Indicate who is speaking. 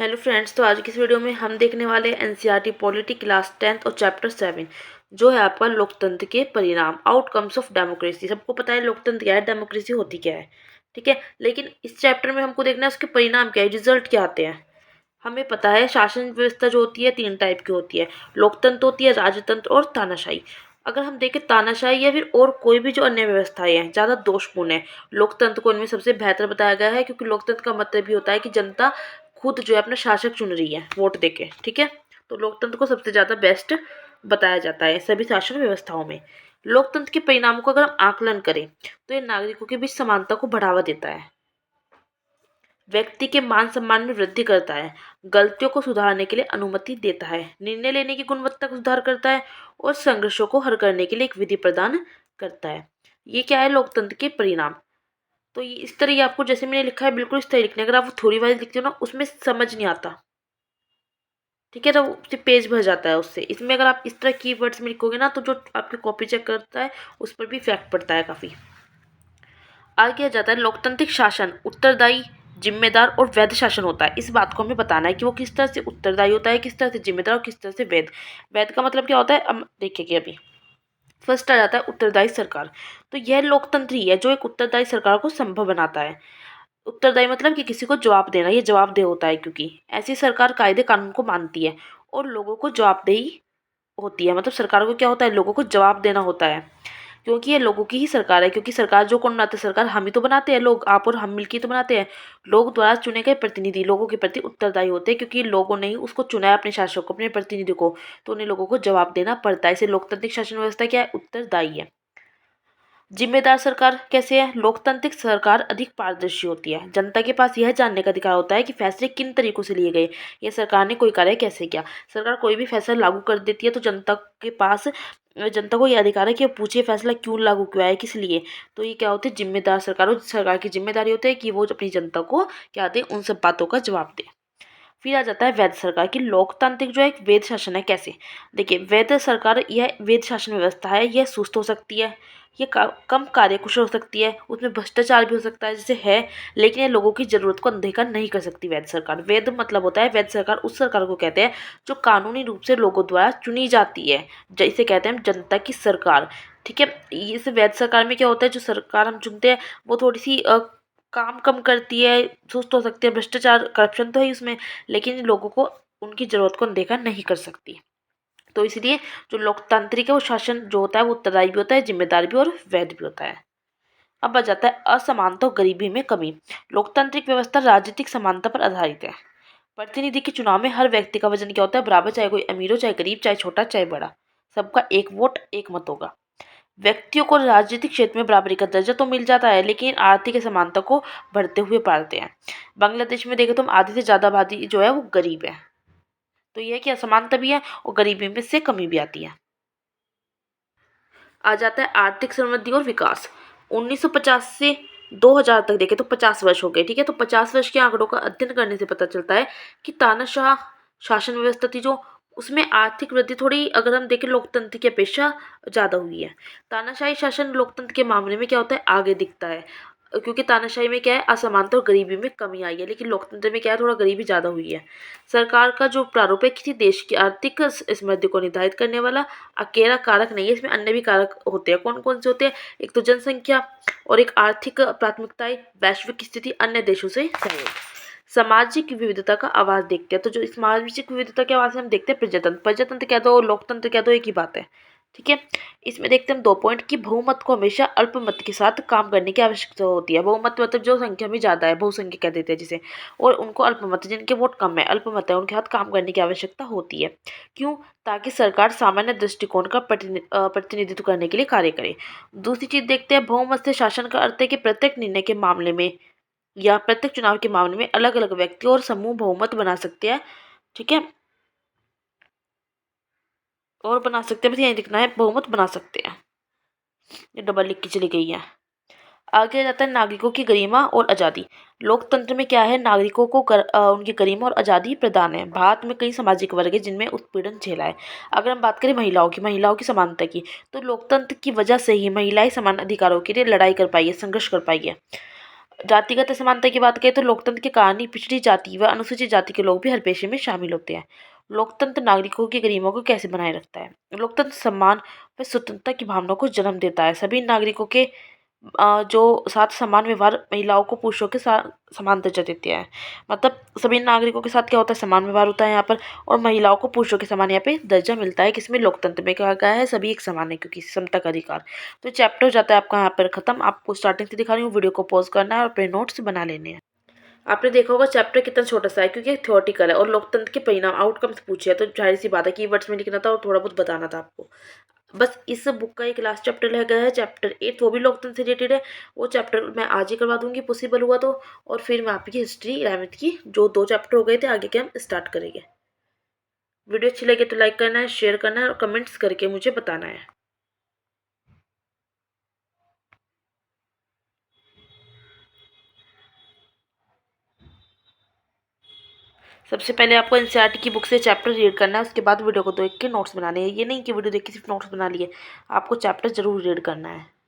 Speaker 1: Hello friends, तो आज की इस वीडियो में हम देखने वाले हैं एनसीईआरटी पॉलिटी क्लास 10th और चैप्टर 7 जो है आपका लोकतंत्र के परिणाम, आउटकम्स ऑफ डेमोक्रेसी। सबको पता है लोकतंत्र क्या है, डेमोक्रेसी होती क्या है, ठीक है। लेकिन इस चैप्टर में हमको देखना है उसके परिणाम क्या है, रिजल्ट क्या आते हैं। हमें पता है शासन व्यवस्था जो होती है 3 टाइप की होती है, लोकतंत्र होती है, राजतंत्र और तानाशाही। अगर हम देखें तानाशाही या फिर और कोई भी जो अन्य व्यवस्थाएं हैं ज़्यादा दोषपूर्ण है, लोकतंत्र को इनमें सबसे बेहतर बताया गया है, क्योंकि लोकतंत्र का मतलब भी होता है कि जनता खुद जो है अपना शासक चुन रही है वोट देके, ठीक है। तो लोकतंत्र को सबसे ज़्यादा बेस्ट बताया जाता है सभी शासन व्यवस्थाओं में। लोकतंत्र के परिणामों का अगर हम आकलन करें तो ये नागरिकों के बीच समानता को बढ़ावा देता है, व्यक्ति के मान सम्मान में वृद्धि करता है, गलतियों को सुधारने के लिए अनुमति देता है, निर्णय लेने की गुणवत्ता को सुधार करता है और संघर्षों को हल करने के लिए एक विधि प्रदान करता है। ये क्या है, लोकतंत्र के परिणाम। तो ये इस तरह, ये आपको जैसे मैंने लिखा है बिल्कुल इस तरह लिखना है। अगर आप थोड़ी वाइज लिखते हो ना उसमें समझ नहीं आता, ठीक है, तो सिर्फ पेज भर जाता है उससे। इसमें अगर आप इस तरह कीवर्ड्स में लिखोगे ना तो जो आपकी कॉपी चेक करता है उस पर भी इफेक्ट पड़ता है काफ़ी। आगे किया जाता है लोकतांत्रिक शासन उत्तरदायी, जिम्मेदार और वैध शासन होता है। इस बात को हमें बताना है कि वो किस तरह से उत्तरदायी होता है, किस तरह से जिम्मेदार और किस तरह से वैध। वैध का मतलब क्या होता है हम देखेंगे अभी। फर्स्ट आ जाता है उत्तरदायी सरकार। तो यह लोकतंत्र ही है जो एक उत्तरदायी सरकार को संभव बनाता है। उत्तरदायी मतलब कि किसी को जवाब देना, ये जवाबदेह होता है, क्योंकि ऐसी सरकार कायदे कानून को मानती है और लोगों को जवाबदेही होती है। मतलब सरकार को क्या होता है, लोगों को जवाब देना होता है, क्योंकि ये लोगों की ही सरकार है। क्योंकि सरकार जो कौन बनाते हैं, सरकार हम ही तो बनाते हैं, लोग, आप और हम मिलकर तो बनाते हैं। लोग द्वारा चुने गए प्रतिनिधि लोगों के प्रति उत्तरदायी होते हैं, क्योंकि लोगों ने ही उसको चुना है, अपने शासक को, अपने प्रतिनिधि को, तो उन्हें लोगों को जवाब देना पड़ता है। इसे लोकतांत्रिक शासन व्यवस्था क्या है, उत्तरदायी है। जिम्मेदार सरकार कैसे है, लोकतांत्रिक सरकार अधिक पारदर्शी होती है। जनता के पास यह जानने का अधिकार होता है कि फैसले किन तरीकों से लिए गए या सरकार ने कोई कार्य कैसे किया। सरकार कोई भी फैसला लागू कर देती है तो जनता के पास, जनता को यह अधिकार है कि वो पूछे फैसला क्यों लागू किया है, किस लिए। तो ये क्या होती है, जिम्मेदार सरकार। और सरकार की जिम्मेदारी होती है कि वो अपनी जनता को क्या दे, उन सब बातों का जवाब दे। फिर आ जाता है वैध सरकार की। लोकतांत्रिक जो है एक वैध शासन है। कैसे, देखिए, वैध सरकार यह वैध शासन व्यवस्था है, यह सुस्त हो सकती है, ये कम कार्यकुशल हो सकती है, उसमें भ्रष्टाचार भी हो सकता है जैसे है, लेकिन ये लोगों की जरूरत को अनदेखा नहीं कर सकती वैध सरकार। वैध मतलब होता है, वैध सरकार उस सरकार को कहते हैं जो कानूनी रूप से लोगों द्वारा चुनी जाती है, जैसे कहते हैं हम जनता की सरकार, ठीक है। इस वैध सरकार में क्या होता है, जो सरकार हम चुनते हैं वो थोड़ी सी काम कम करती है, सुस्त हो सकती है, भ्रष्टाचार करप्शन तो है ही उसमें, लेकिन लोगों को उनकी ज़रूरत को अनदेखा नहीं कर सकती। तो इसलिए जो लोकतांत्रिक है वो शासन जो होता है वो उत्तरदायी भी होता है, जिम्मेदार भी और वैध भी होता है। अब आ जाता है असमानता और गरीबी में कमी। लोकतांत्रिक व्यवस्था राजनीतिक समानता पर आधारित है। प्रतिनिधि के चुनाव में हर व्यक्ति का वजन क्या होता है, बराबर, चाहे कोई अमीर हो, चाहे गरीब, चाहे छोटा, चाहे बड़ा, सबका एक वोट एक मत होगा। व्यक्तियों को राजनीतिक क्षेत्र में बराबरी का दर्जा तो मिल जाता है, लेकिन आर्थिक असमानता को बढ़ते हुए पाते हैं। बांग्लादेश में देखें तो हम आधी से ज़्यादा आबादी जो है वो गरीब है। तो यह है कि असमानता भी है और गरीबी में से कमी भी आती है। आ जाता है आर्थिक समृद्धि और विकास। 1950 से 2000 तक देखें तो 50 वर्ष हो गए, ठीक है। तो 50 वर्ष के आंकड़ों का अध्ययन करने से पता चलता है कि तानाशाह शासन व्यवस्था थी जो, उसमें आर्थिक वृद्धि थोड़ी, अगर हम देखें, लोकतंत्र की अपेक्षा ज़्यादा हुई है। तानाशाही शासन लोकतंत्र के मामले में क्या होता है, आगे दिखता है, क्योंकि तानाशाही में क्या है, असमानता और गरीबी में कमी आई है, लेकिन लोकतंत्र में क्या है, थोड़ा गरीबी ज़्यादा हुई है। सरकार का जो प्रारूप है किसी देश की आर्थिक समृद्धि को निर्धारित करने वाला अकेला कारक नहीं है, इसमें अन्य भी कारक होते हैं। कौन कौन से होते हैं, एक तो जनसंख्या और एक आर्थिक प्राथमिकताएं, वैश्विक स्थिति, अन्य देशों से सहयोग। सामाजिक विविधता का आवाज देखते हैं, तो जो सामाजिक विविधता के आवाज हम देखते हैं, प्रजातंत्र, प्रजातंत्र कह दो, लोकतंत्र कह दो, एक ही बात है, ठीक है। इसमें देखते हैं हम 2 पॉइंट कि बहुमत को हमेशा अल्पमत के साथ काम करने की आवश्यकता होती है। बहुमत मतलब जो संख्या में ज़्यादा है, बहुसंख्या कह देते हैं जिसे, और उनको अल्पमत, जिनके वोट कम है, अल्पमत है, उनके साथ काम करने की आवश्यकता होती है। क्यों, ताकि सरकार सामान्य दृष्टिकोण का प्रतिनिधित्व करने के लिए कार्य करे। दूसरी चीज़ देखते हैं, बहुमत से शासन का अर्थ है कि प्रत्येक निर्णय के मामले में या प्रत्येक चुनाव के मामले में अलग अलग व्यक्ति और समूह बहुमत बना सकते हैं, ठीक है, और बना सकते हैं, बस यही लिखना है, बहुमत बना सकते हैं। ये डबल लिख के चली गई है। आगे जाता है नागरिकों की गरिमा और आज़ादी। लोकतंत्र में क्या है, नागरिकों को उनकी गरिमा और आज़ादी प्रदान है। भारत में कई सामाजिक वर्ग है जिनमें उत्पीड़न झेला है। अगर हम बात करें महिलाओं की समानता की, तो लोकतंत्र की वजह से ही महिलाएं समान अधिकारों के लिए लड़ाई कर पाई है, संघर्ष कर पाई है। जातिगत असमानता की बात करें तो लोकतंत्र के कारण ही पिछड़ी जाति व अनुसूचित जाति के लोग भी हर पेशे में शामिल होते हैं। लोकतंत्र नागरिकों की गरिमा को कैसे बनाए रखता है? लोकतंत्र सम्मान व स्वतंत्रता की भावना को जन्म देता है। सभी नागरिकों के जो साथ समान व्यवहार महिलाओं को पुरुषों के साथ समान दर्जा देते हैं। मतलब सभी नागरिकों के साथ क्या होता है, समान व्यवहार होता है यहाँ पर, और महिलाओं को पुरुषों के समान यहाँ पे दर्जा मिलता है। किसमें? लोकतंत्र में कहा गया है सभी एक समान है क्योंकि समता का अधिकार। तो चैप्टर हो जाता है आपका यहाँ पर खत्म। आपको स्टार्टिंग से दिखा रही हूँ, वीडियो को पॉज करना है और अपने नोट्स बना लेने हैं। आपने देखा होगा चैप्टर कितना छोटा सा है क्योंकि थ्योरेटिकल है और लोकतंत्र के परिणाम आउटकम्स पूछे हैं, तो जाहिर सी बात है कीवर्ड्स में लिखना था और थोड़ा बहुत बताना था आपको। बस इस बुक का एक लास्ट चैप्टर रह गया है, चैप्टर 8, वो भी लोकतंत्र से रिलेटेड है। वो चैप्टर मैं आज ही करवा दूंगी पॉसिबल हुआ तो, और फिर मैं आपकी हिस्ट्री 11th की जो 2 चैप्टर हो गए थे आगे के हम स्टार्ट करेंगे। वीडियो अच्छी लगे तो लाइक करना है, शेयर करना है और कमेंट्स करके मुझे बताना है। सबसे पहले आपको एनसीईआरटी की बुक से चैप्टर रीड करना है, उसके बाद वीडियो को देख के नोट्स बनाने हैं। ये नहीं कि वीडियो देख के सिर्फ नोट्स बना लिए, आपको चैप्टर जरूर रीड करना है।